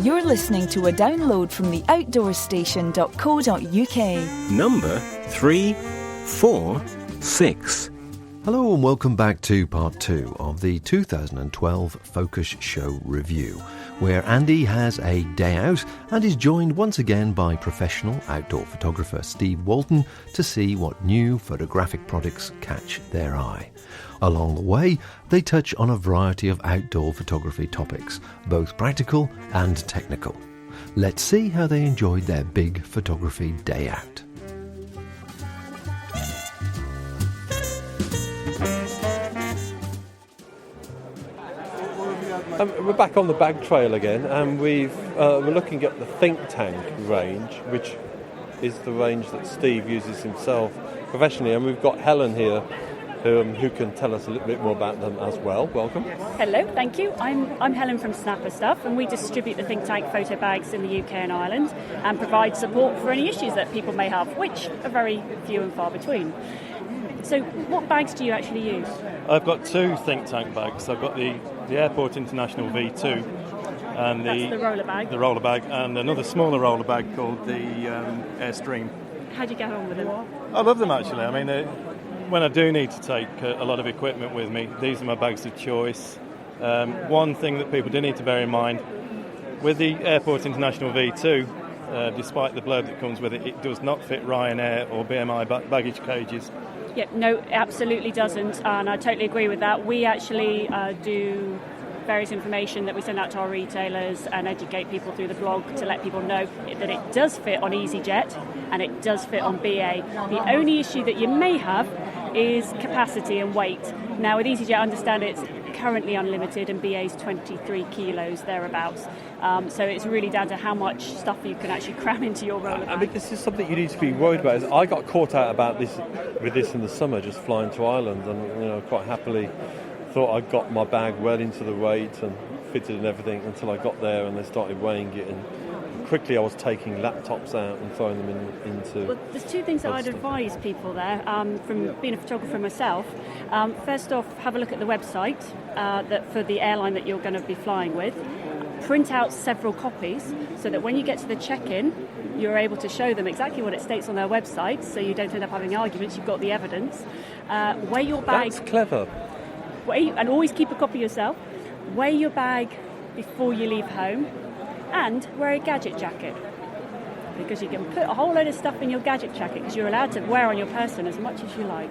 You're listening to a download from the outdoorstation.co.uk. Number 346. Hello and welcome back to part 2 of the 2012 Focus Show review, where Andy has a day out and is joined once again by professional outdoor photographer Steve Walton to see what new photographic products catch their eye. Along the way, they touch on a variety of outdoor photography topics, both practical and technical. Let's see how they enjoyed their big photography day out. We're back on the bag trail again, and we're looking at the Think Tank range, which is the range that Steve uses himself professionally, and we've got Helen here who can tell us a little bit more about them as well. Welcome. Hello, thank you. I'm Helen from Snapper Stuff, and we distribute the Think Tank photo bags in the UK and Ireland and provide support for any issues that people may have, which are very few and far between. So what bags do you actually use? I've got two Think Tank bags. I've got the Airport International V2 and That's the roller bag. The roller bag, and another smaller roller bag called the Airstream. How do you get on with them? I love them actually. I mean, when I do need to take a lot of equipment with me, these are my bags of choice. One thing that people do need to bear in mind, with the Airport International V2, despite the blurb that comes with it, it does not fit Ryanair or BMI baggage cages. Yeah, no, it absolutely doesn't, and I totally agree with that. We actually do various information that we send out to our retailers and educate people through the blog to let people know that it does fit on EasyJet and it does fit on BA. The only issue that you may have is capacity and weight. Now with EasyJet, I understand it's currently unlimited and BA's 23 kilos thereabouts. So it's really down to how much stuff you can actually cram into your roller bag. I mean, this is something you need to be worried about. I got caught out about this with this in the summer, just flying to Ireland, and quite happily thought I got my bag well into the weight and fitted and everything until I got there and they started weighing it, and quickly I was taking laptops out and throwing them into... Well, there's two things that I'd advise people there, from being a photographer myself. First off, have a look at the website that for the airline that you're going to be flying with. Print out several copies so that when you get to the check-in, you're able to show them exactly what it states on their website, so you don't end up having arguments, you've got the evidence. Weigh your bag... That's clever. And always keep a copy yourself. Weigh your bag before you leave home, and wear a gadget jacket, because you can put a whole load of stuff in your gadget jacket because you're allowed to wear on your person as much as you like.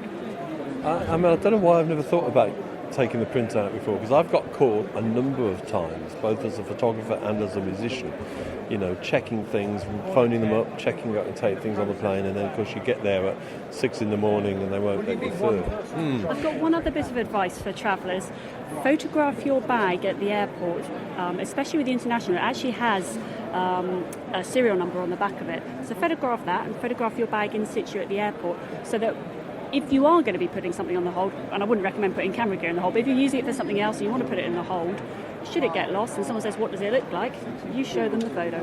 I mean, I don't know why I've never thought about taking the print out before, because I've got caught a number of times, both as a photographer and as a musician, checking things, phoning them up, checking out and take things on the plane, and then of course you get there at 6 a.m. and they won't let you through. I've got one other bit of advice for travellers. Photograph your bag at the airport, especially with the international. It actually has a serial number on the back of it. So photograph that and photograph your bag in situ at the airport, so that if you are going to be putting something on the hold, and I wouldn't recommend putting camera gear in the hold, but if you're using it for something else and you want to put it in the hold, should it get lost and someone says, what does it look like? You show them the photo.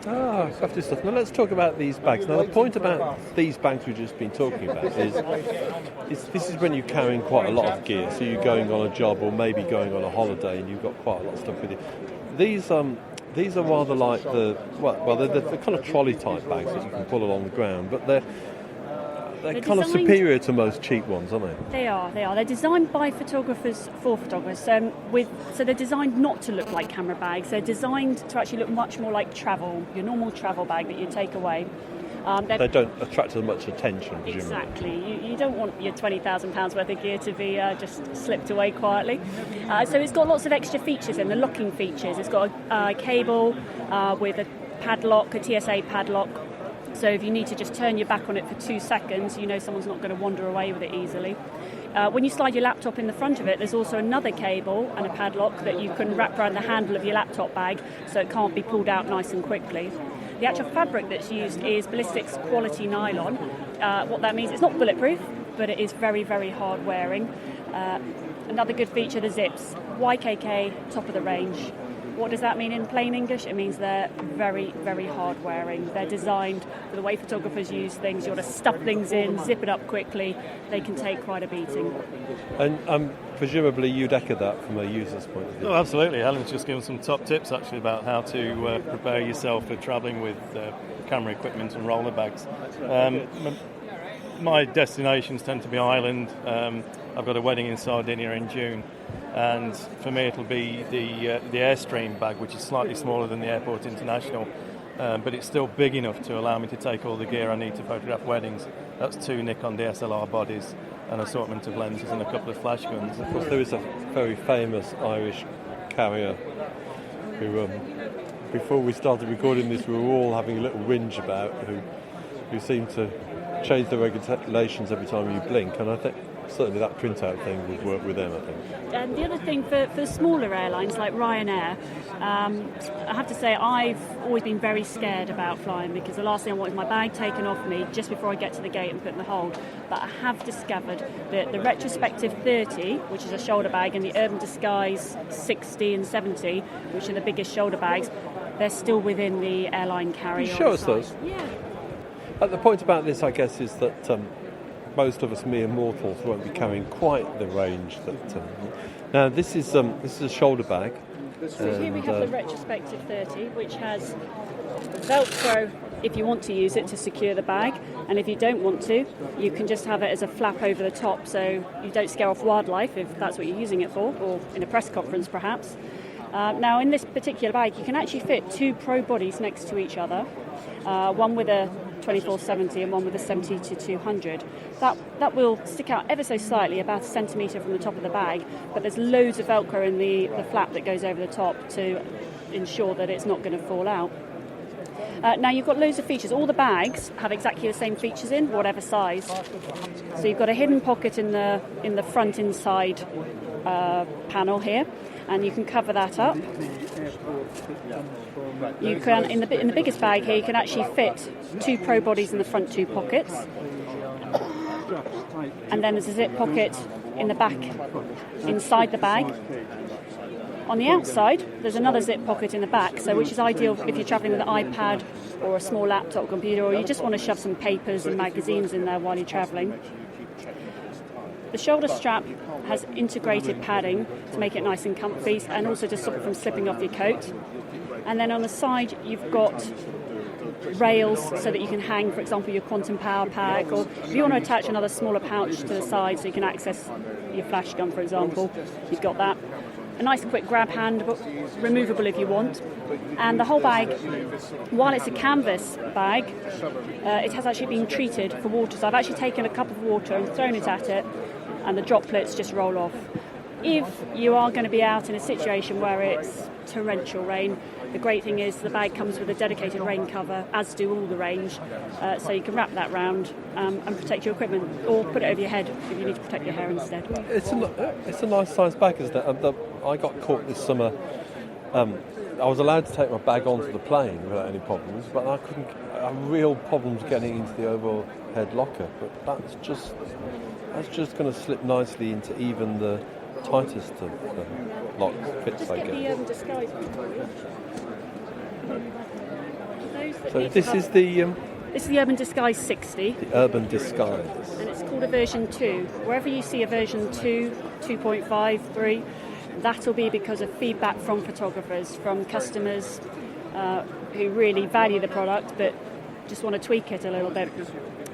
Lovely stuff. Now let's talk about these bags. Now the point about these bags we've just been talking about is this is when you're carrying quite a lot of gear. So you're going on a job or maybe going on a holiday and you've got quite a lot of stuff with you. These are rather like they're the kind of trolley type bags that you can pull along the ground, but they're kind of superior to most cheap ones, aren't they? They are. They're designed by photographers for photographers. So they're designed not to look like camera bags. They're designed to actually look much more like your normal travel bag that you take away. They don't attract as much attention, presumably. Exactly. You don't want your £20,000 worth of gear to be just slipped away quietly. So it's got lots of extra features in the locking features. It's got a cable with a padlock, a TSA padlock. So if you need to just turn your back on it for 2 seconds, someone's not going to wander away with it easily. When you slide your laptop in the front of it, there's also another cable and a padlock that you can wrap around the handle of your laptop bag so it can't be pulled out nice and quickly. The actual fabric that's used is ballistics quality nylon. What that means, it's not bulletproof, but it is very, very hard wearing. Another good feature, the zips. YKK, top of the range. What does that mean in plain English? It means they're very, very hard wearing. They're designed for the way photographers use things. You want to stuff things in, zip it up quickly. They can take quite a beating. And presumably you'd echo that from a user's point of view. Oh, absolutely. Helen's just given some top tips actually about how to prepare yourself for travelling with camera equipment and roller bags. My destinations tend to be Ireland. I've got a wedding in Sardinia in June, and for me it'll be the Airstream bag, which is slightly smaller than the Airport International, but it's still big enough to allow me to take all the gear I need to photograph weddings. That's 2 Nikon DSLR bodies, an assortment of lenses and a couple of flash guns. Of course, there is a very famous Irish carrier who, before we started recording this, we were all having a little whinge about, who seemed to change the regulations every time you blink, and I think certainly that printout thing would work with them, I think. And the other thing for the smaller airlines like Ryanair, I have to say I've always been very scared about flying, because the last thing I want is my bag taken off me just before I get to the gate and put in the hold. But I have discovered that the Retrospective 30, which is a shoulder bag, and the Urban Disguise 60 and 70, which are the biggest shoulder bags, they're still within the airline carry-on. Can you show us those? Yeah. The point about this, I guess, is that most of us mere mortals won't be carrying quite the range that. Now, this is a shoulder bag. So here we have the Retrospective 30, which has Velcro if you want to use it to secure the bag, and if you don't want to, you can just have it as a flap over the top, so you don't scare off wildlife if that's what you're using it for, or in a press conference perhaps. Now, in this particular bag, you can actually fit 2 Pro bodies next to each other, one with a 2470 and one with a 70-200. That will stick out ever so slightly, about a centimetre from the top of the bag, but there's loads of Velcro in the flap that goes over the top to ensure that it's not going to fall out. Now you've got loads of features. All the bags have exactly the same features in, whatever size. So you've got a hidden pocket in the front inside panel here, and you can cover that up. You can in the biggest bag here, you can actually fit 2 Pro bodies in the front 2 pockets, and then there's a zip pocket in the back inside the bag. On the outside, there's another zip pocket in the back, so which is ideal if you're travelling with an iPad or a small laptop computer, or you just want to shove some papers and magazines in there while you're travelling. The shoulder strap has integrated padding to make it nice and comfy, and also to stop it from slipping off your coat. And then on the side, you've got rails so that you can hang, for example, your Quantum Power Pack, or if you want to attach another smaller pouch to the side so you can access your flash gun, for example, you've got that. A nice quick grab hand, but removable if you want. And the whole bag, while it's a canvas bag, it has actually been treated for water. So I've actually taken a cup of water and thrown it at it, and the droplets just roll off. If you are going to be out in a situation where it's torrential rain, the great thing is the bag comes with a dedicated rain cover, as do all the range, so you can wrap that round and protect your equipment, or put it over your head if you need to protect your hair instead. It's a nice size bag, isn't it? I got caught this summer. I was allowed to take my bag onto the plane without any problems, but I couldn't. I had real problems getting into the overhead locker. But that's just going to slip nicely into even the tightest of lock fits, I guess. The Urban Disguise. So this is the Urban Disguise 60. The Urban Disguise. And it's called a version 2. Wherever you see a version 2, 2.5, 3, that'll be because of feedback from photographers, from customers who really value the product but just want to tweak it a little bit.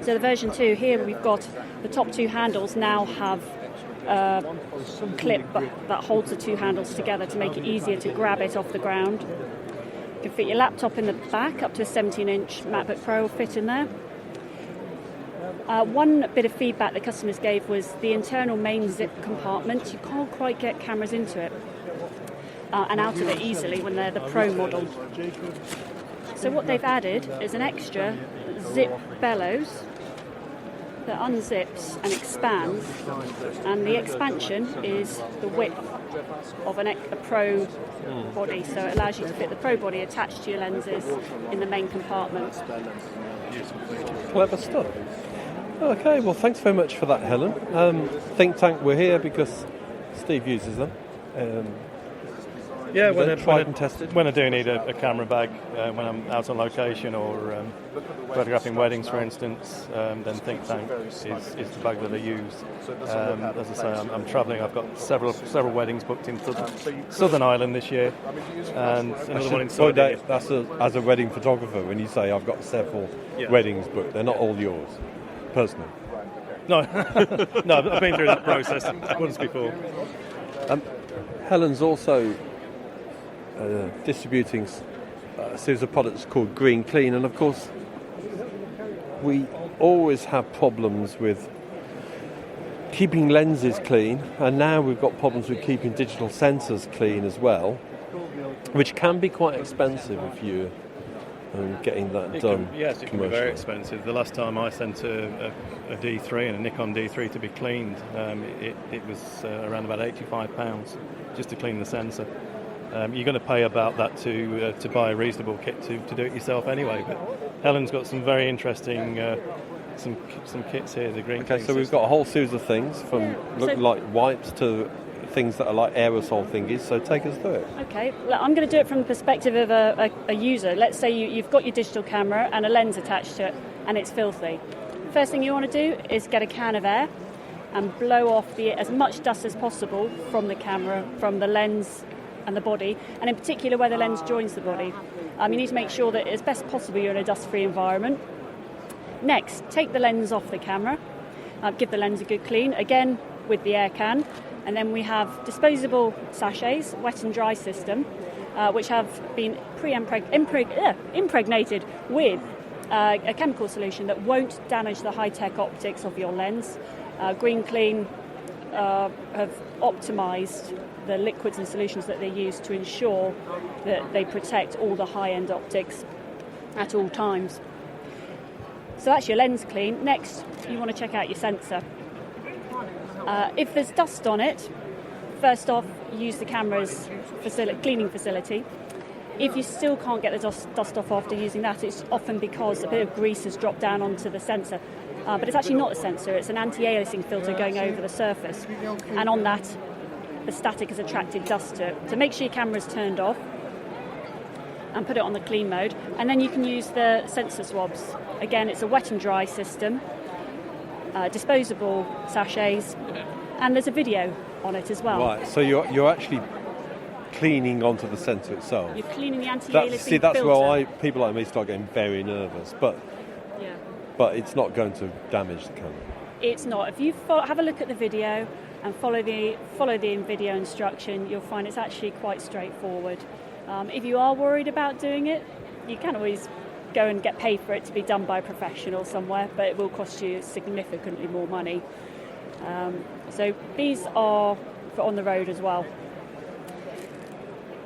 So the version 2 here, we've got the top 2 handles now have a clip that holds the 2 handles together to make it easier to grab it off the ground. You can fit your laptop in the back, up to a 17-inch MacBook Pro will fit in there. One bit of feedback that customers gave was the internal main zip compartment. You can't quite get cameras into it and out of it easily when they're the Pro model. So what they've added is an extra zip bellows that unzips and expands, and the expansion is the width of a Pro body, so it allows you to fit the Pro body attached to your lenses in the main compartment. Clever stuff. Okay, well, thanks very much for that, Helen. Think Tank, we're here because Steve uses them. Yeah, tried and tested? When I do need a camera bag, when I'm out on location or photographing weddings, for instance, then Think Tank is the bag that I use. As I say, I'm travelling. I've got several weddings booked in Southern Ireland this year, and another one in Saudi. That's as a wedding photographer, when you say I've got several weddings booked, they're not all yours, personally. No, no, I've been through that process once before. Helen's also distributing a series of products called Green Clean, and of course we always have problems with keeping lenses clean, and now we've got problems with keeping digital sensors clean as well, which can be quite expensive if you're getting that done. Yes, it can be very expensive. The last time I sent a D3 and a Nikon D3 to be cleaned, it was around about £85 just to clean the sensor. You're going to pay about that to buy a reasonable kit to do it yourself anyway. But Helen's got some very interesting some kits here. The Green Clean so we've got a whole series of things from like wipes to things that are like aerosol thingies. So take us through it. Okay, I'm going to do it from the perspective of a user. Let's say you've got your digital camera and a lens attached to it, and it's filthy. First thing you want to do is get a can of air and blow off as much dust as possible from the camera, from the lens and the body, and in particular where the lens joins the body. You need to make sure that as best possible you're in a dust-free environment. Next, take the lens off the camera, give the lens a good clean, again with the air can, and then we have disposable sachets, wet and dry system, which have been impregnated with a chemical solution that won't damage the high-tech optics of your lens. Green Clean have optimised the liquids and solutions that they use to ensure that they protect all the high-end optics at all times. So that's your lens clean. Next, you want to check out your sensor. If there's dust on it, first off, use the camera's cleaning facility. If you still can't get the dust off after using that, it's often because a bit of grease has dropped down onto the sensor. But it's actually not a sensor, it's an anti-aliasing filter going over the surface. And on that, the static has attracted dust to it. So make sure your camera's turned off and put it on the clean mode. And then you can use the sensor swabs. Again, it's a wet and dry system, disposable sachets, and there's a video on it as well. Right, so you're actually cleaning onto the sensor itself. You're cleaning the anti-aliasing filter. That's where people like me start getting very nervous, but it's not going to damage the camera. It's not. If you have a look at the video and follow the video instruction, you'll find it's actually quite straightforward. If you are worried about doing it, you can always go and get paid for it to be done by a professional somewhere, but it will cost you significantly more money. So these are for on the road as well.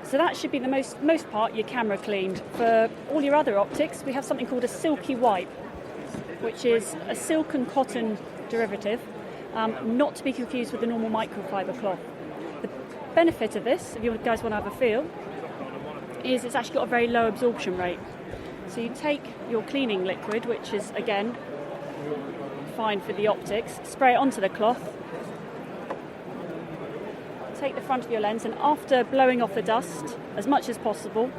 So that should be the most part your camera cleaned. For all your other optics, we have something called a silky wipe, which is a silk and cotton derivative, not to be confused with the normal microfiber cloth. The benefit of this, if you guys want to have a feel, is it's actually got a very low absorption rate. So you take your cleaning liquid, which is, again, fine for the optics, spray it onto the cloth, take the front of your lens, and after blowing off the dust as much as possible,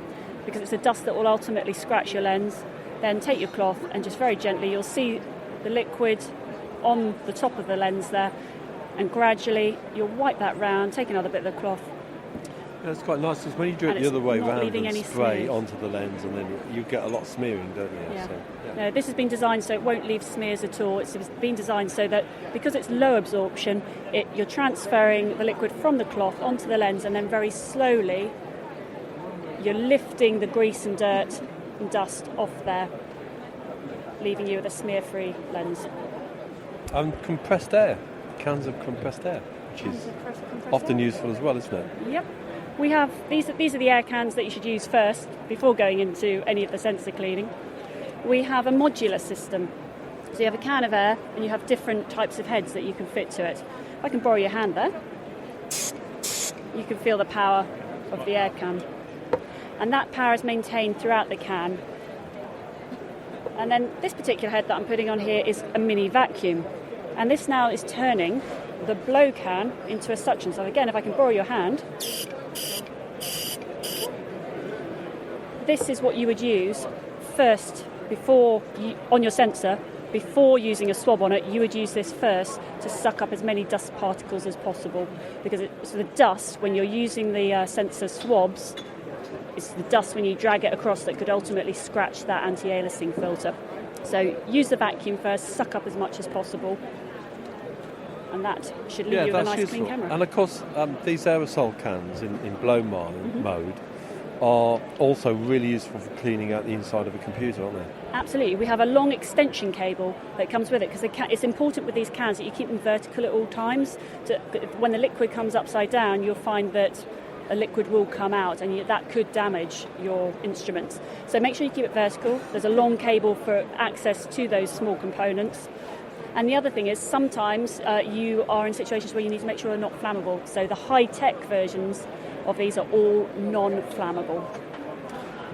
because it's the dust that will ultimately scratch your lens, then take your cloth and just very gently, you'll see the liquid on the top of the lens there, and gradually you'll wipe that round, take another bit of the cloth. That's quite nice, because when you do it the other way round and spray smears onto the lens, and then you get a lot of smearing, don't you? Yeah. So, No, this has been designed so it won't leave smears at all. It's been designed so that because it's low absorption, you're transferring the liquid from the cloth onto the lens, and then very slowly you're lifting the grease and dirt and dust off there, leaving you with a smear-free lens. And compressed air, cans of compressed air, which is often useful as well, isn't it? Yep. We have these are the air cans that you should use first before going into any of the sensor cleaning. We have a modular system. So you have a can of air and you have different types of heads that you can fit to it. If I can borrow your hand there, you can feel the power of the air can. And that power is maintained throughout the can. And then this particular head that I'm putting on here is a mini vacuum. And this now is turning the blow can into a suction. So again, if I can borrow your hand, this is what you would use first on your sensor. Before using a swab on it, you would use this first to suck up as many dust particles as possible, because the dust, when you're using the sensor swabs, it's the dust when you drag it across that could ultimately scratch that anti-aliasing filter. So use the vacuum first, suck up as much as possible, and that should leave you with a nice useful. clean camera. And of course, these aerosol cans in blow mode are also really useful for cleaning out the inside of a computer, aren't they? Absolutely. We have a long extension cable that comes with it, because it's important with these cans that you keep them vertical at all times. When the liquid comes upside down, you'll find that a liquid will come out, and that could damage your instruments. So make sure you keep it vertical. There's a long cable for access to those small components. And the other thing is, sometimes you are in situations where you need to make sure they're not flammable. So the high-tech versions of these are all non-flammable.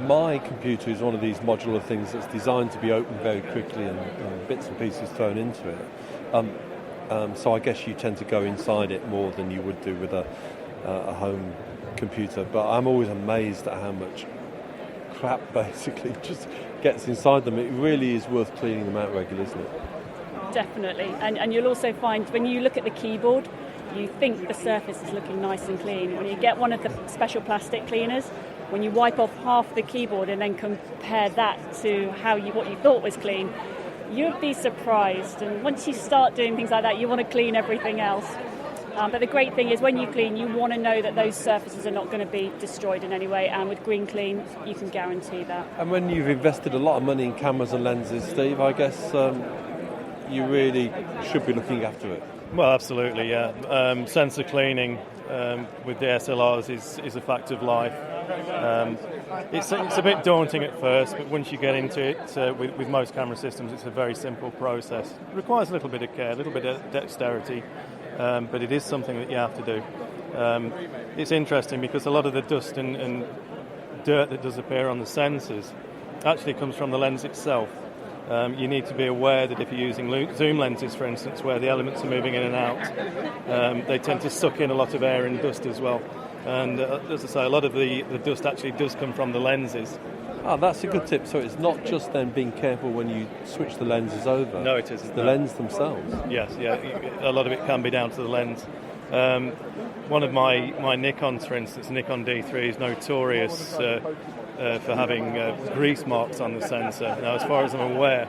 My computer is one of these modular things that's designed to be opened very quickly and bits and pieces thrown into it. So I guess you tend to go inside it more than you would do with a home computer. But I'm always amazed at how much crap basically just gets inside them. It really is worth cleaning them out regularly, isn't it? Definitely. And you'll also find when you look at the keyboard, you think the surface is looking nice and clean. When you get one of the special plastic cleaners, when you wipe off half the keyboard and then compare that to what you thought was clean, you'd be surprised. And once you start doing things like that, you want to clean everything else. But the great thing is, when you clean, you want to know that those surfaces are not going to be destroyed in any way. And with Green Clean, you can guarantee that. And when you've invested a lot of money in cameras and lenses, Steve, I guess you really should be looking after it. Well, absolutely, yeah. Sensor cleaning with DSLRs is a fact of life. It's a bit daunting at first, but once you get into it, with most camera systems, it's a very simple process. It requires a little bit of care, a little bit of dexterity, but it is something that you have to do. It's interesting because a lot of the dust and dirt that does appear on the sensors actually comes from the lens itself. You need to be aware that if you're using zoom lenses, for instance, where the elements are moving in and out, they tend to suck in a lot of air and dust as well. And as I say, a lot of the dust actually does come from the lenses. That's a good tip. So it's not just then being careful when you switch the lenses over. No, it isn't. It's the lens themselves. Yes, yeah. A lot of it can be down to the lens. One of my Nikons, for instance, Nikon D3, is notorious for having grease marks on the sensor. Now, as far as I'm aware,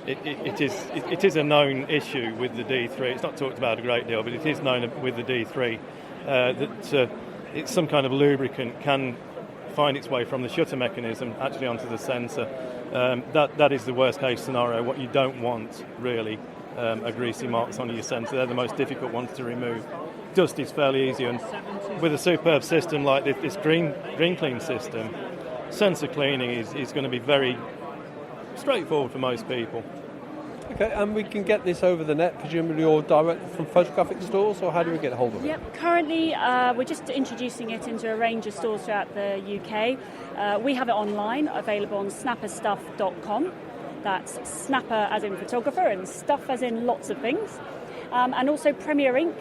it is a known issue with the D3. It's not talked about a great deal, but it is known with the D3 that it's some kind of lubricant can find its way from the shutter mechanism actually onto the sensor. That is the worst case scenario. What you don't want really are greasy marks on your sensor. They're the most difficult ones to remove. Dust is fairly easy, and with a superb system like this Green Clean system, sensor cleaning is going to be very straightforward for most people. Okay, and we can get this over the net, presumably, or direct from photographic stores, or how do we get hold of it? Yep, currently we're just introducing it into a range of stores throughout the UK. We have it online, available on snapperstuff.com. That's snapper as in photographer and stuff as in lots of things. And also Premier Ink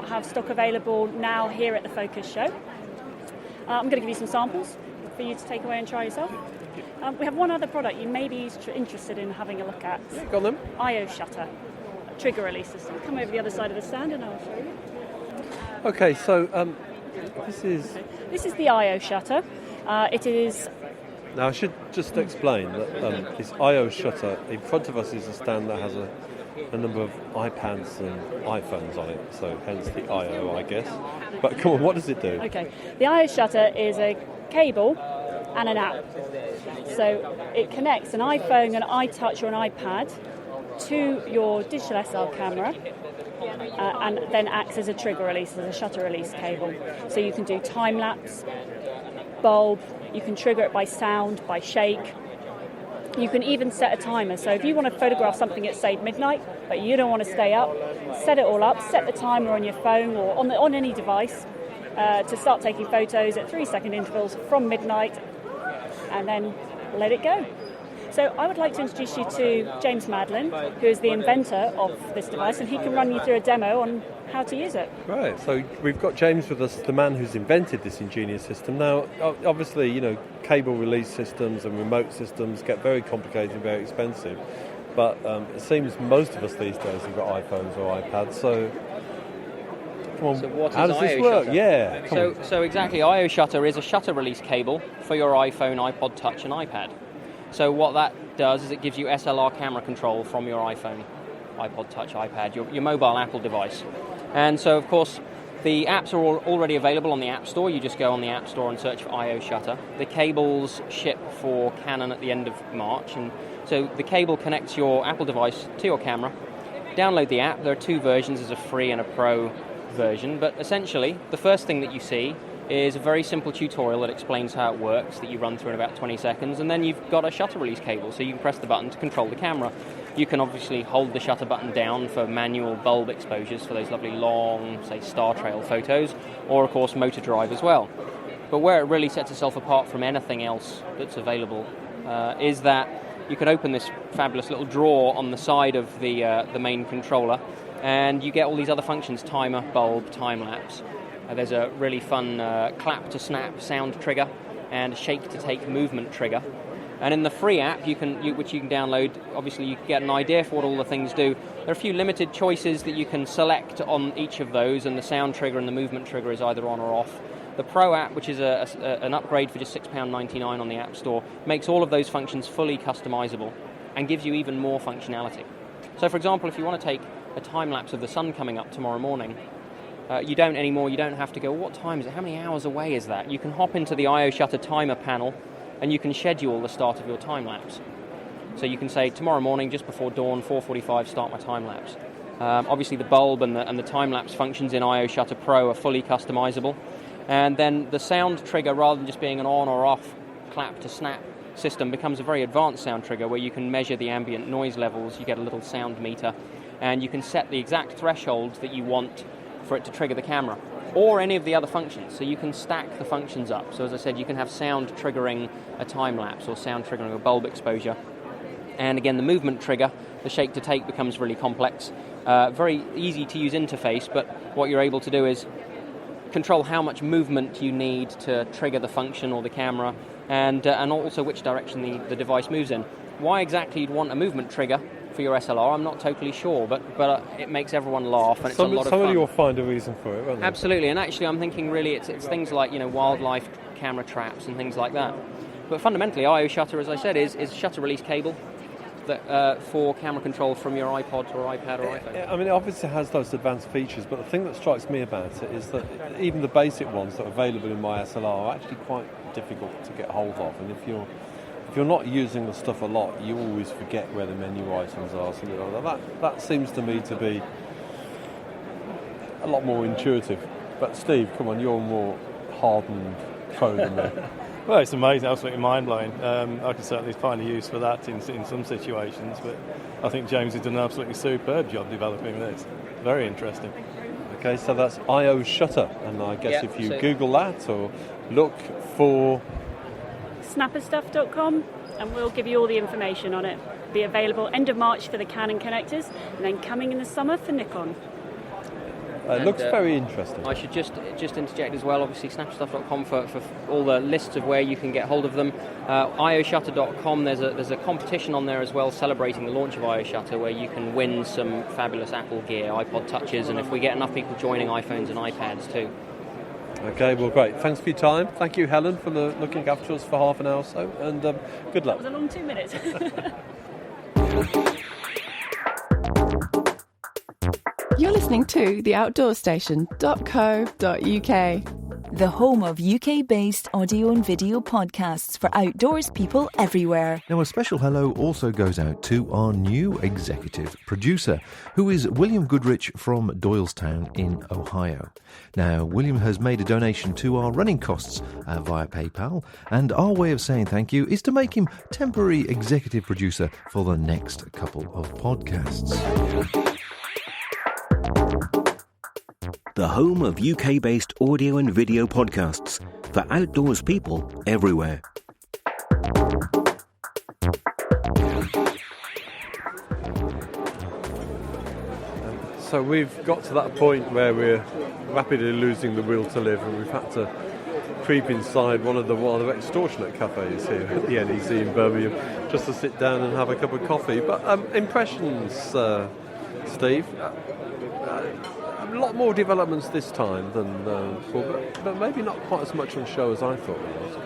have stock available now here at the Focus Show. I'm going to give you some samples for you to take away and try yourself. We have one other product you may be interested in having a look at. Yeah, go on then. IO Shutter, a trigger release system. Come over the other side of the stand and I'll show you. Okay, so this is the IO Shutter. It is. Now I should just explain that this IO Shutter, in front of us is a stand that has a number of iPads and iPhones on it, so hence the IO, I guess. But come on, what does it do? Okay, the IO Shutter is a cable and an app. So it connects an iPhone, an iTouch or an iPad to your digital SL camera and then acts as a trigger release, as a shutter release cable. So you can do time-lapse, bulb, you can trigger it by sound, by shake. You can even set a timer. So if you want to photograph something at, say, midnight, but you don't want to stay up, set it all up, set the timer on your phone or on any device to start taking photos at 3-second intervals from midnight, and then let it go. So I would like to introduce you to James Madlin, who is the inventor of this device, and he can run you through a demo on how to use it. Right, so we've got James with us, the man who's invented this ingenious system. Now, obviously, cable release systems and remote systems get very complicated and very expensive, but it seems most of us these days have got iPhones or iPads, so... Come on, so what how is does this IO work? Shutter? Yeah. So exactly, IO Shutter is a shutter release cable for your iPhone, iPod Touch and iPad. So what that does is it gives you SLR camera control from your iPhone, iPod Touch, iPad, your mobile Apple device. And so, of course, the apps are already available on the App Store. You just go on the App Store and search for IO Shutter. The cables ship for Canon at the end of March. And so the cable connects your Apple device to your camera. Download the app. There are two versions. There's a free and a pro version. But essentially, the first thing that you see is a very simple tutorial that explains how it works, that you run through in about 20 seconds. And then you've got a shutter release cable. So you can press the button to control the camera. You can obviously hold the shutter button down for manual bulb exposures for those lovely long, say, star trail photos, or of course motor drive as well. But where it really sets itself apart from anything else that's available is that you can open this fabulous little drawer on the side of the main controller, and you get all these other functions: timer, bulb, time lapse. There's a really fun clap to snap sound trigger and a shake to take movement trigger. And in the free app, which you can download, obviously you can get an idea for what all the things do. There are a few limited choices that you can select on each of those, and the sound trigger and the movement trigger is either on or off. The Pro app, which is an upgrade for just £6.99 on the App Store, makes all of those functions fully customizable and gives you even more functionality. So, for example, if you want to take a time-lapse of the sun coming up tomorrow morning, you don't have to go, what time is it? How many hours away is that? You can hop into the IO Shutter timer panel and you can schedule the start of your time-lapse. So you can say, tomorrow morning, just before dawn, 4:45, start my time-lapse. Obviously, the bulb and the time-lapse functions in IO Shutter Pro are fully customizable. And then the sound trigger, rather than just being an on or off clap to snap system, becomes a very advanced sound trigger where you can measure the ambient noise levels. You get a little sound meter, and you can set the exact thresholds that you want for it to trigger the camera, or any of the other functions. So you can stack the functions up. So as I said, you can have sound triggering a time-lapse or sound triggering a bulb exposure. And again, the movement trigger, the shake to take, becomes really complex. Very easy to use interface, but what you're able to do is control how much movement you need to trigger the function or the camera, and also which direction the device moves in. Why exactly you'd want a movement trigger for your SLR, I'm not totally sure, but it makes everyone laugh, and it's a lot of fun. Somebody will find a reason for it, won't they? Absolutely, and actually I'm thinking really it's things like wildlife camera traps and things like that. But fundamentally, IO Shutter, as I said, is a shutter release cable that for camera control from your iPod or iPad or iPhone. I mean, it obviously has those advanced features, but the thing that strikes me about it is that even the basic ones that are available in my SLR are actually quite difficult to get hold of, and if you're not using the stuff a lot, you always forget where the menu items are. So that seems to me to be a lot more intuitive. But Steve, come on, you're more hardened pro than me. Well, it's amazing, absolutely mind-blowing. I can certainly find a use for that in some situations, but I think James has done an absolutely superb job developing this. Very interesting. Okay, so that's IO Shutter, and I guess if you Google that or look for snapperstuff.com, and we'll give you all the information on it. Be available end of March for the Canon connectors, and then coming in the summer for Nikon. It looks very interesting. I should just interject as well, obviously snapperstuff.com for all the lists of where you can get hold of them. ioshutter.com, there's a competition on there as well celebrating the launch of IO Shutter, where you can win some fabulous Apple gear, iPod Touches, and if we get enough people joining, iPhones and iPads too. Okay, well, great. Thanks for your time. Thank you, Helen, for looking after us for half an hour or so, and good luck. That was a long 2 minutes. You're listening to theoutdoorstation.co.uk. The home of UK-based audio and video podcasts for outdoors people everywhere. Now, a special hello also goes out to our new executive producer, who is William Goodrich from Doylestown in Ohio. Now, William has made a donation to our running costs via PayPal, and our way of saying thank you is to make him temporary executive producer for the next couple of podcasts. The home of UK-based audio and video podcasts for outdoors people everywhere. So we've got to that point where we're rapidly losing the will to live, and we've had to creep inside one of the rather extortionate cafes here at the NEC in Birmingham just to sit down and have a cup of coffee. But impressions, Steve? A lot more developments this time than before, but maybe not quite as much on show as I thought it was.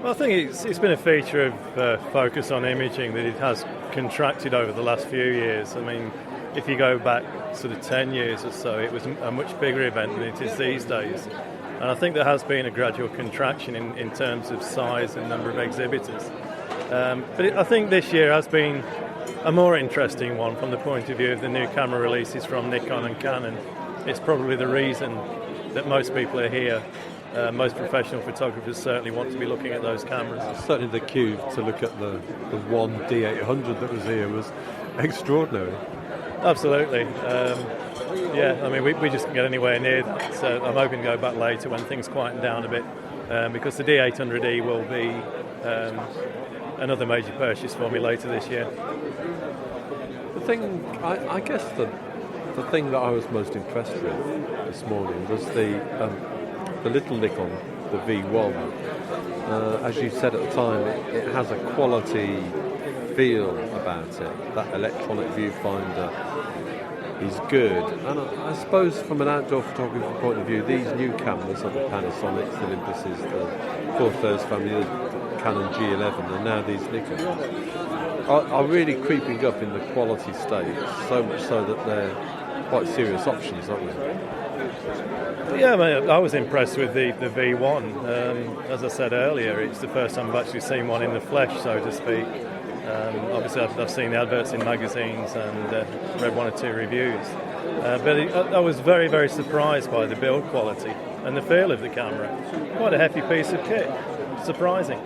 Well, I think it's been a feature of focus on imaging that it has contracted over the last few years. I mean, if you go back sort of 10 years or so, it was a much bigger event than it is these days. And I think there has been a gradual contraction in terms of size and number of exhibitors. But I think this year has been a more interesting one from the point of view of the new camera releases from Nikon and Canon. It's probably the reason that most people are here. Most professional photographers certainly want to be looking at those cameras. Certainly the queue to look at the one D800 that was here was extraordinary. Absolutely. I mean, we just can't get anywhere near that. So I'm hoping to go back later when things quieten down a bit, because the D800E will be another major purchase for me later this year. The thing, I guess the thing that I was most impressed with this morning was the little Nikon, the V1. As you said at the time, it has a quality feel about it. That electronic viewfinder is good. And I suppose from an outdoor photography point of view, these new cameras, like the Panasonics, the Olympuses, the Porthos family, the Canon G11, and now these Nikon, are really creeping up in the quality stage, so much so that they're quite serious options, aren't they? Yeah, I was impressed with the V1. As I said earlier, it's the first time I've actually seen one in the flesh, so to speak. Obviously, I've seen the adverts in magazines and read one or two reviews. But I was very, very surprised by the build quality and the feel of the camera. Quite a hefty piece of kit. Surprising.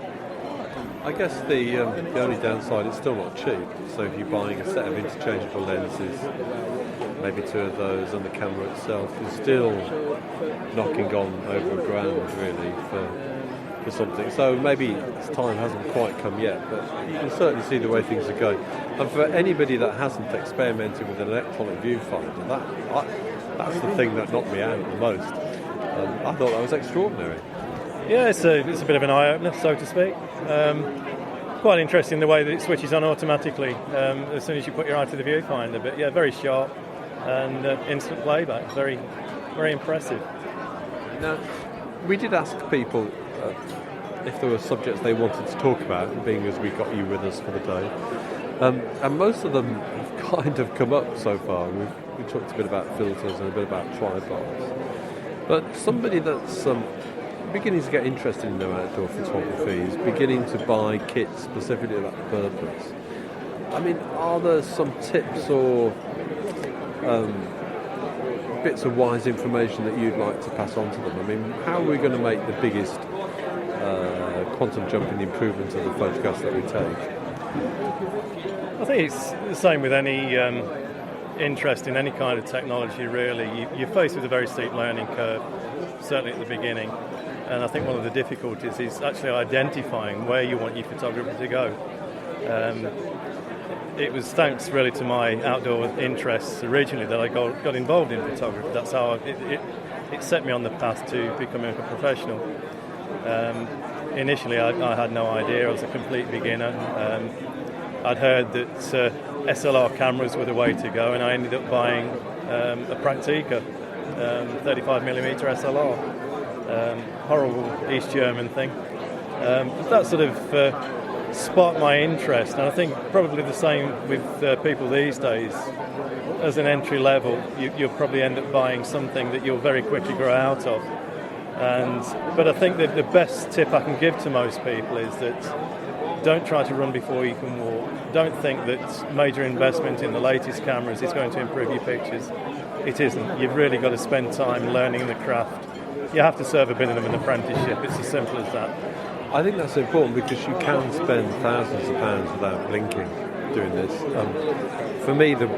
I guess the only downside, it's still not cheap. So if you're buying a set of interchangeable lenses, maybe two of those, and the camera itself is still knocking on over $1,000 really for something. So maybe its time hasn't quite come yet, but you can certainly see the way things are going. And for anybody that hasn't experimented with an electronic viewfinder, that's the thing that knocked me out the most. I thought that was extraordinary. Yeah, it's a bit of an eye-opener, so to speak. Quite interesting the way that it switches on automatically as soon as you put your eye to the viewfinder. But yeah, very sharp and instant playback. Very, very impressive. Now, we did ask people if there were subjects they wanted to talk about, being as we got you with us for the day. And most of them have kind of come up so far. We talked a bit about filters and a bit about tripods. But somebody that's beginning to get interested in their outdoor photography is beginning to buy kits specifically for that purpose. I mean, are there some tips or bits of wise information that you'd like to pass on to them? I mean, how are we going to make the biggest quantum jump in the improvement of the photographs that we take? I think it's the same with any interest in any kind of technology, really. You're faced with a very steep learning curve, certainly at the beginning. And I think one of the difficulties is actually identifying where you want your photography to go. It was thanks really to my outdoor interests originally that I got involved in photography. That's how it set me on the path to becoming a professional. Initially, I had no idea. I was a complete beginner. I'd heard that SLR cameras were the way to go, and I ended up buying a Praktica 35mm SLR. Horrible East German thing. That sort of sparked my interest, and I think probably the same with people these days. As an entry level, you'll probably end up buying something that you'll very quickly grow out of. But I think that the best tip I can give to most people is that don't try to run before you can walk. Don't think that major investment in the latest cameras is going to improve your pictures. It isn't. You've really got to spend time learning the craft. You have to serve a bit of an apprenticeship. It's as simple as that. I think that's important because you can spend thousands of pounds without blinking doing this. For me, the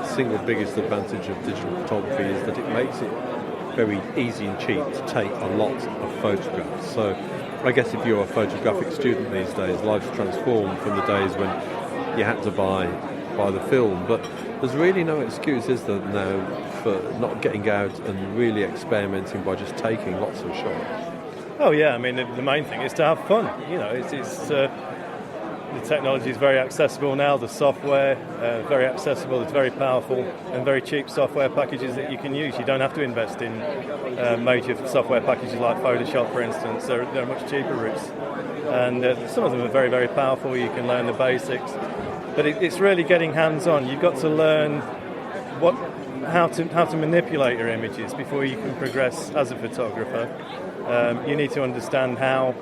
single biggest advantage of digital photography is that it makes it very easy and cheap to take a lot of photographs. So I guess if you're a photographic student these days, life's transformed from the days when you had to buy the film. But there's really no excuse, is there, now, for not getting out and really experimenting by just taking lots of shots? Oh yeah, I mean the main thing is to have fun. You know, it's the technology is very accessible now. The software very accessible. It's very powerful and very cheap software packages that you can use. You don't have to invest in major software packages like Photoshop, for instance. There are much cheaper routes, and some of them are very, very powerful. You can learn the basics, but it's really getting hands-on. You've got to learn how to manipulate your images before you can progress as a photographer. You need to understand how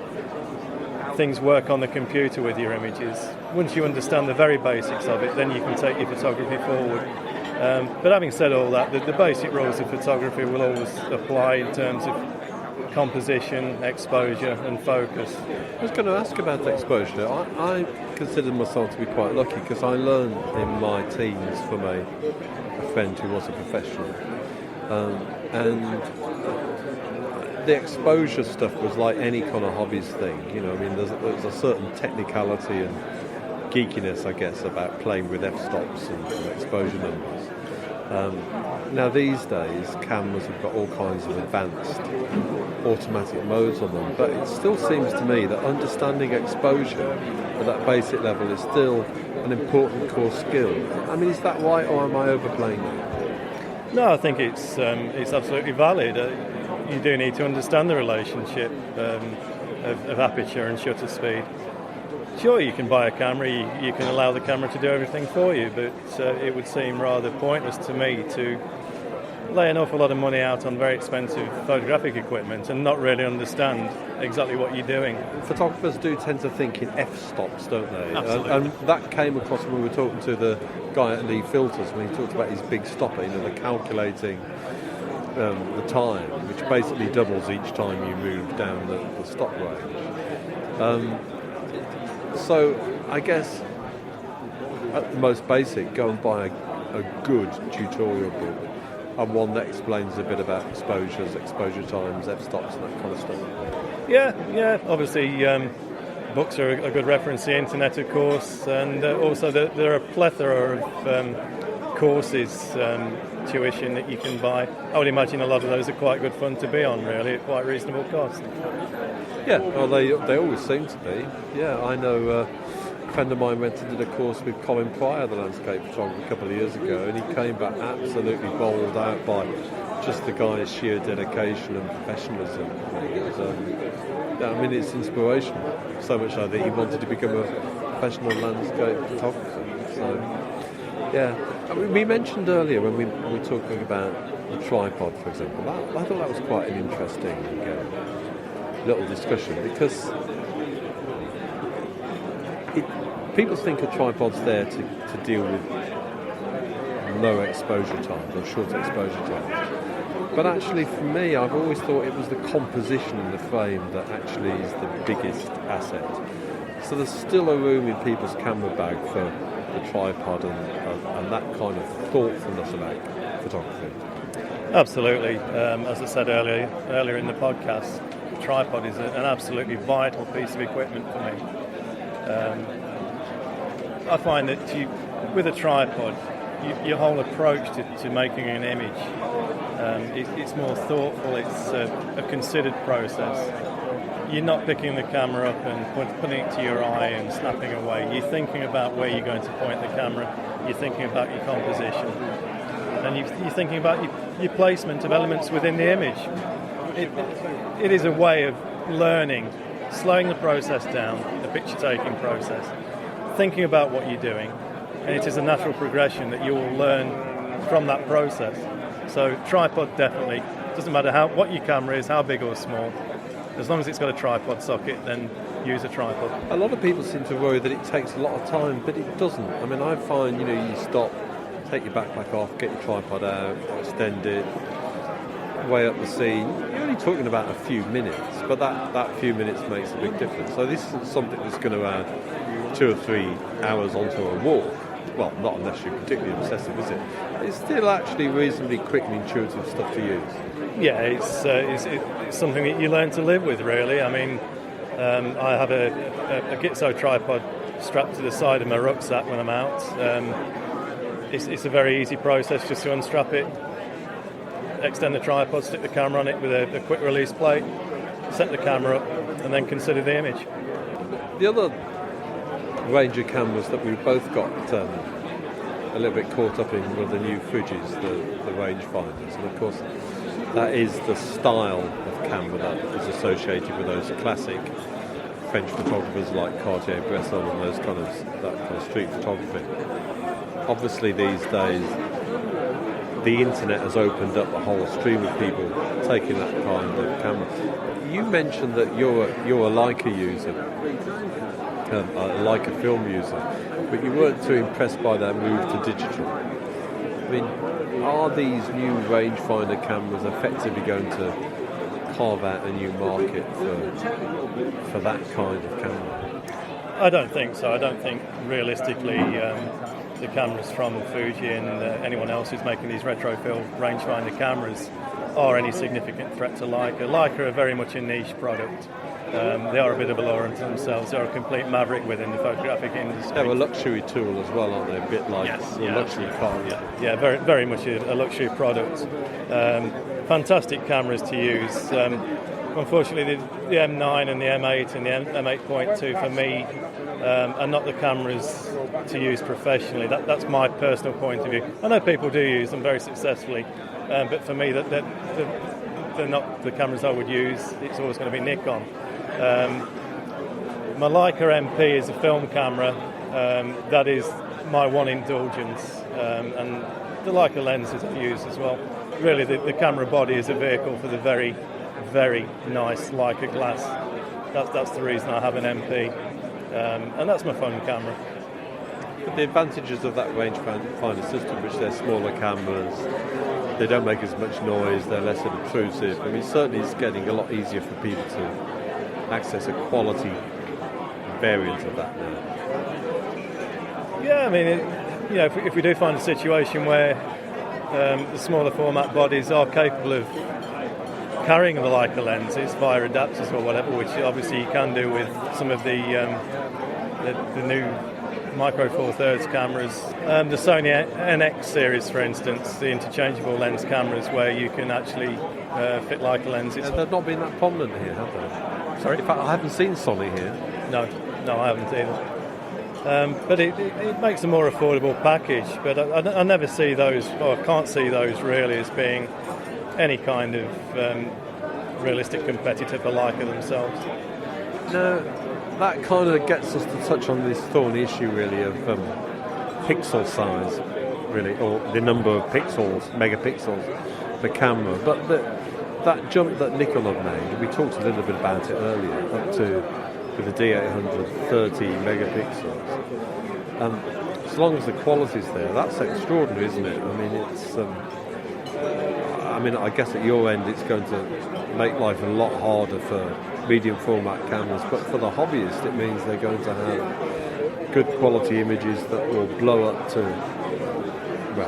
things work on the computer with your images. Once you understand the very basics of it, then you can take your photography forward. But having said all that, the basic rules of photography will always apply in terms of composition, exposure and focus. I was going to ask about exposure. I consider myself to be quite lucky because I learned in my teens from a friend who was a professional. And the exposure stuff was like any kind of hobbies thing, you know. I mean, there's a certain technicality and geekiness, I guess, about playing with f-stops and exposure numbers. Now these days, cameras have got all kinds of advanced automatic modes on them, but it still seems to me that understanding exposure at that basic level is still an important core skill. I mean, is that right, or am I overplaying it? No, I think it's absolutely valid. You do need to understand the relationship of aperture and shutter speed. Sure, you can buy a camera, you can allow the camera to do everything for you, but it would seem rather pointless to me to lay an awful lot of money out on very expensive photographic equipment and not really understand exactly what you're doing. Photographers do tend to think in f-stops, don't they? Absolutely. And that came across when we were talking to the guy at Lee Filters, when he talked about his big stopper, you know, the calculating the time, which basically doubles each time you move down the stop range. So I guess at the most basic, go and buy a good tutorial book, and one that explains a bit about exposures, exposure times, f-stops and that kind of stuff. Yeah. Obviously, books are a good reference. The internet, of course, and also there are a plethora of courses, tuition that you can buy. I would imagine a lot of those are quite good fun to be on, really, at quite reasonable cost. Yeah, well, they always seem to be. Yeah, I know a friend of mine went and did a course with Colin Pryor, the landscape photographer, a couple of years ago, and he came back absolutely bowled out by just the guy's sheer dedication and professionalism. I mean, it's inspirational, so much so that he wanted to become a professional landscape photographer. So, yeah. I mean, we mentioned earlier when we were talking about the tripod, for example, I thought that was quite an interesting little discussion, because people think a tripod's there to deal with low exposure times or short exposure times. But actually, for me, I've always thought it was the composition in the frame that actually is the biggest asset. So there's still a room in people's camera bag for the tripod and that kind of thoughtfulness about photography. Absolutely. As I said earlier in the podcast, the tripod is an absolutely vital piece of equipment for me. I find that with a tripod, your whole approach to making an image, it's more thoughtful, it's a considered process. You're not picking the camera up and putting it to your eye and snapping away. You're thinking about where you're going to point the camera, you're thinking about your composition, and you're thinking about your placement of elements within the image. It is a way of learning, slowing the process down, the picture-taking process, thinking about what you're doing, and it is a natural progression that you will learn from that process. So tripod definitely, doesn't matter what your camera is, how big or small, as long as it's got a tripod socket, then use a tripod. A lot of people seem to worry that it takes a lot of time, but it doesn't. I mean, I find, you stop, take your backpack off, get your tripod out, extend it, way up the scene. You're only talking about a few minutes, but that few minutes makes a big difference. So this isn't something that's going to add 2 or 3 hours onto a walk. Well, not unless you're particularly obsessive, is it? It's still actually reasonably quick and intuitive stuff to use. Yeah, it's something that you learn to live with, really. I mean, I have a Gitzo tripod strapped to the side of my rucksack when I'm out. it's a very easy process just to unstrap it, extend the tripod, stick the camera on it with a quick release plate, set the camera up, and then consider the image. The other range of cameras that we've both got a little bit caught up in were the new Fujis, the rangefinders, and of course that is the style of camera that is associated with those classic French photographers like Cartier-Bresson and that kind of street photography. Obviously these days the internet has opened up a whole stream of people taking that kind of camera. You mentioned that you're a Leica user, a Leica film user, but you weren't too impressed by that move to digital. I mean, are these new rangefinder cameras effectively going to carve out a new market for that kind of camera? I don't think so. I don't think realistically the cameras from Fuji and anyone else who's making these retrofil rangefinder cameras are any significant threat to Leica. Leica are very much a niche product. They are a bit of a law unto themselves. They're a complete maverick within the photographic industry. They're a luxury tool as well, aren't they? A bit like a luxury car. Yeah, very, very much a luxury product. Fantastic cameras to use. Unfortunately, the M9 and the M8 and the M8.2 for me are not the cameras to use professionally. That's my personal point of view. I know people do use them very successfully, but for me, they're not the cameras I would use. It's always going to be Nikon. My Leica MP is a film camera. That is my one indulgence, and the Leica lenses I use as well. Really, the camera body is a vehicle for the very, very nice Leica glass. That's the reason I have an MP, and that's my phone camera. But the advantages of that rangefinder system, which they're smaller cameras, they don't make as much noise, they're less intrusive. I mean, certainly it's getting a lot easier for people to access a quality variant of that now. Yeah, I mean, if we do find a situation where the smaller format bodies are capable of carrying the Leica lenses via adapters or whatever, which obviously you can do with some of the new Micro Four Thirds cameras, the Sony NX series, for instance, the interchangeable lens cameras where you can actually fit Leica lenses. They've not been that prominent here, have they? Sorry? In fact, I haven't seen Sony here. No, I haven't either. But it makes a more affordable package. But I never see those, or I can't see those really as being any kind of realistic competitor for Leica themselves. No, that kind of gets us to touch on this thorny issue really of pixel size, really, or the number of pixels, megapixels per camera. But that jump that Nikon have made, we talked a little bit about it earlier, up to with the D800 30 megapixels. As long as the quality's there, that's extraordinary, isn't it? I mean, it's. I guess at your end, it's going to make life a lot harder for medium format cameras, but for the hobbyist, it means they're going to have good quality images that will blow up to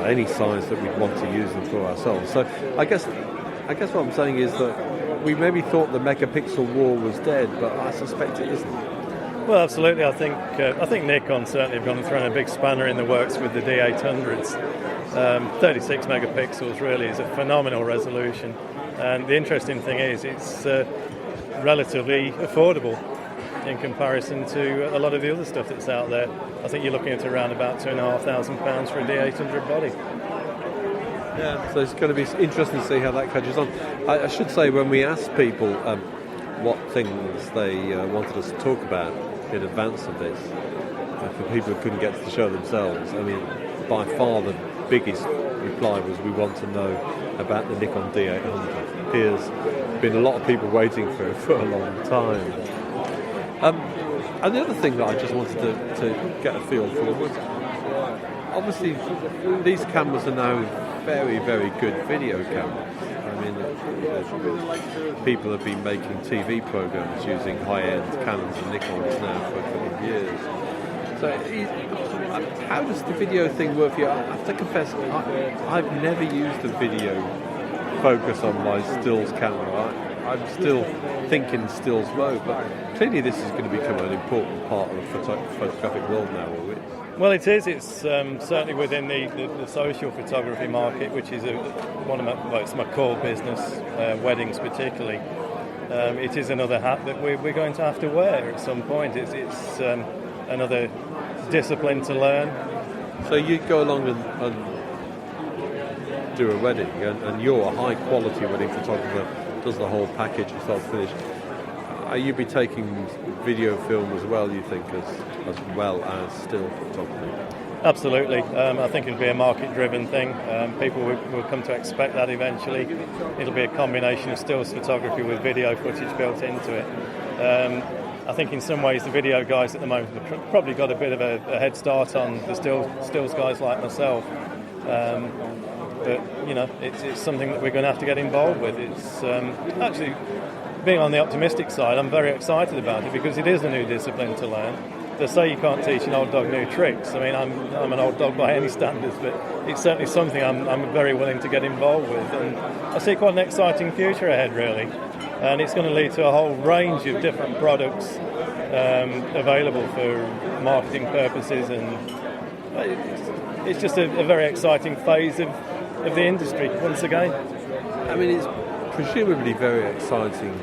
any size that we'd want to use them for ourselves. So I guess what I'm saying is that we maybe thought the megapixel war was dead, but I suspect it isn't. Well, absolutely. I think Nikon certainly have gone and thrown a big spanner in the works with the D800s. 36 megapixels really is a phenomenal resolution, and the interesting thing is it's relatively affordable in comparison to a lot of the other stuff that's out there. I think you're looking at around about £2,500 for a D800 body. Yeah, so it's going to be interesting to see how that catches on. I should say, when we asked people what things they wanted us to talk about in advance of this, for people who couldn't get to the show themselves, I mean, by far the biggest reply was we want to know about the Nikon D800. There's been a lot of people waiting for it for a long time. And the other thing that I just wanted to get a feel for was, obviously, these cameras are now very, very good video cameras. I mean, people have been making TV programs using high-end Canons and Nikons now for a couple of years. So, how does the video thing work for you? I have to confess, I've never used a video focus on my stills camera. I'm still thinking stills mode, but clearly this is going to become an important part of the photographic world now, will it? Well, it is. It's certainly within the social photography market, which is it's my core business, weddings particularly. It is another hat that we're going to have to wear at some point. It's another discipline to learn. So you go along and do a wedding, and you're a high-quality wedding photographer, does the whole package from start to finish. You'd be taking video film as well, you think, as well as still photography? Absolutely. I think it'll be a market-driven thing. People will come to expect that eventually. It'll be a combination of stills photography with video footage built into it. I think in some ways the video guys at the moment have probably got a bit of a head start on the stills guys like myself. But, it's something that we're going to have to get involved with. It's actually, being on the optimistic side, I'm very excited about it because it is a new discipline to learn. They say you can't teach an old dog new tricks. I mean, I'm an old dog by any standards, but it's certainly something I'm very willing to get involved with. And I see quite an exciting future ahead, really. And it's going to lead to a whole range of different products available for marketing purposes, and it's just a very exciting phase of the industry once again. I mean, it's presumably very exciting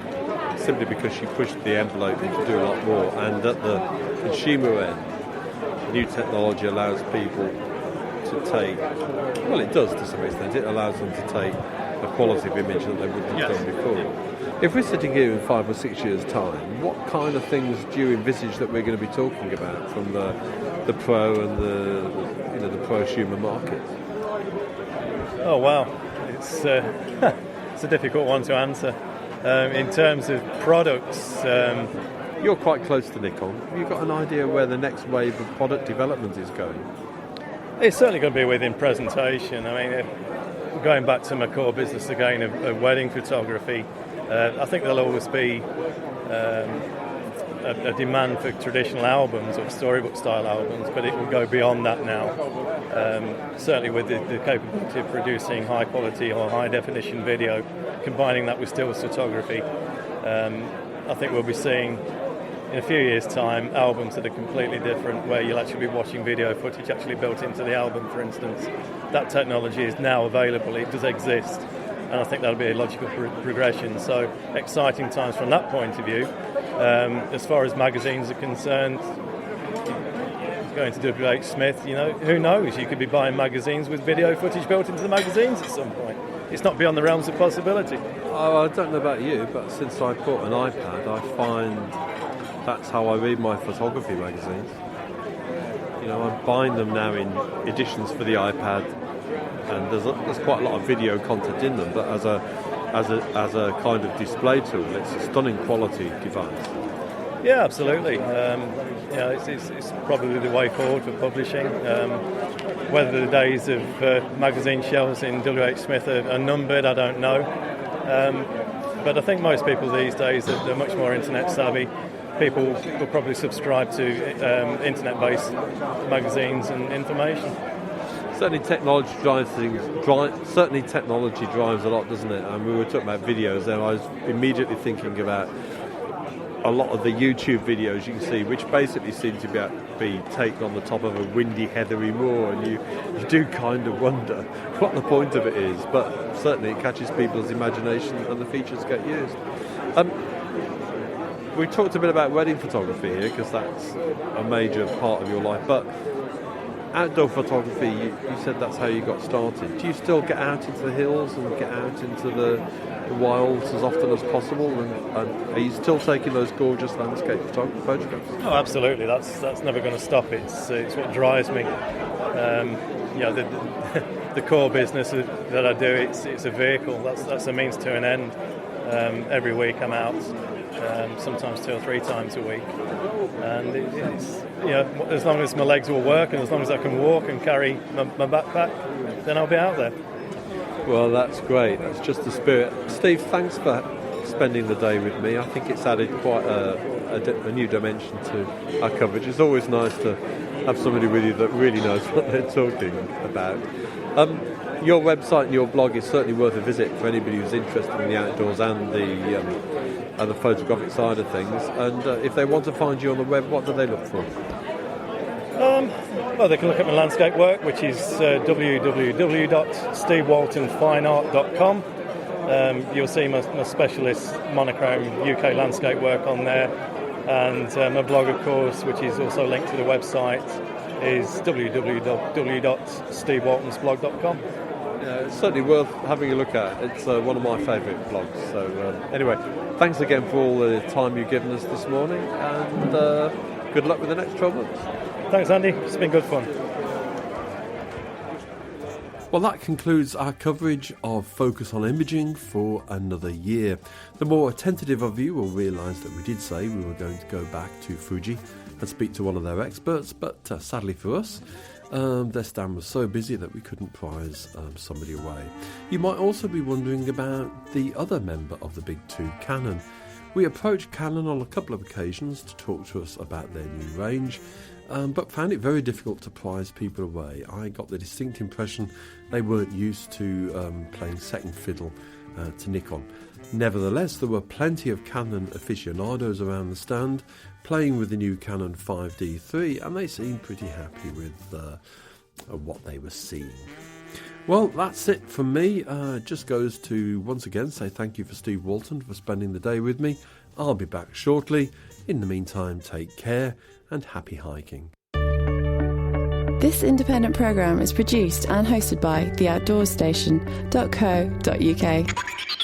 simply because you push the envelope, you can do a lot more, and at the consumer end, new technology allows people to take, well, it does to some extent, it allows them to take a quality of image that they wouldn't have done before. If we're sitting here in 5 or 6 years' time, what kind of things do you envisage that we're going to be talking about from the pro and the prosumer market? Oh wow, it's it's a difficult one to answer. In terms of products, you're quite close to Nikon. Have you got an idea where the next wave of product development is going? It's certainly going to be within presentation. I mean, going back to my core business again of wedding photography, I think there'll always be a demand for traditional albums or storybook style albums, but it will go beyond that now. Certainly with the capability of producing high quality or high definition video, combining that with stills photography, I think we'll be seeing in a few years' time albums that are completely different, where you'll actually be watching video footage actually built into the album, for instance. That technology is now available, it does exist, and I think that'll be a logical progression. So exciting times from that point of view. As far as magazines are concerned, going to WH Smith, who knows? You could be buying magazines with video footage built into the magazines at some point. It's not beyond the realms of possibility. Oh, I don't know about you, but since I bought an iPad, I find that's how I read my photography magazines. I'm buying them now in editions for the iPad, and there's quite a lot of video content in them, but as a kind of display tool, it's a stunning quality device. Yeah, absolutely. It's probably the way forward for publishing. Whether the days of magazine shelves in WH Smith are numbered, I don't know. But I think most people these days are much more internet savvy. People will probably subscribe to internet-based magazines and information. Certainly technology drives things. Certainly technology drives a lot, doesn't it? And we were talking about videos there. I was immediately thinking about a lot of the YouTube videos you can see, which basically seem to be taken on the top of a windy, heathery moor, and you do kind of wonder what the point of it is. But certainly it catches people's imagination and the features get used. We talked a bit about wedding photography here because that's a major part of your life, but outdoor photography, you said that's how you got started. Do you still get out into the hills and get out into the wilds as often as possible? And are you still taking those gorgeous landscape photographs? Oh, absolutely. That's never going to stop. It's what drives me. The core business that I do, it's a vehicle. That's a means to an end. Every week I'm out, sometimes 2 or 3 times a week, and it's as long as my legs will work and as long as I can walk and carry my backpack, then I'll be out there. Well, that's great. That's just the spirit. Steve, thanks for spending the day with me. I think it's added quite a new dimension to our coverage. It's always nice to have somebody with you that really knows what they're talking about. your website and your blog is certainly worth a visit for anybody who's interested in the outdoors and the photographic side of things. And if they want to find you on the web, what do they look for? Well, they can look at my landscape work, which is www.stevewaltonfineart.com. You'll see my specialist monochrome UK landscape work on there. And my blog, of course, which is also linked to the website, is www.stevewaltonsblog.com. It's certainly worth having a look at. It's one of my favourite blogs. So anyway, thanks again for all the time you've given us this morning, and good luck with the next 12 months. Thanks, Andy. It's been good fun. Well, that concludes our coverage of Focus on Imaging for another year. The more attentive of you will realise that we did say we were going to go back to Fuji and speak to one of their experts, but sadly for us, their stand was so busy that we couldn't prize somebody away. You might also be wondering about the other member of the big two, Canon. We approached Canon on a couple of occasions to talk to us about their new range, but found it very difficult to prize people away. I got the distinct impression they weren't used to playing second fiddle to Nikon. Nevertheless, there were plenty of Canon aficionados around the stand playing with the new Canon 5D3, and they seemed pretty happy with what they were seeing. Well, that's it from me. Just goes to once again say thank you for Steve Walton for spending the day with me. I'll be back shortly. In the meantime, take care and happy hiking. This independent programme is produced and hosted by theoutdoorstation.co.uk.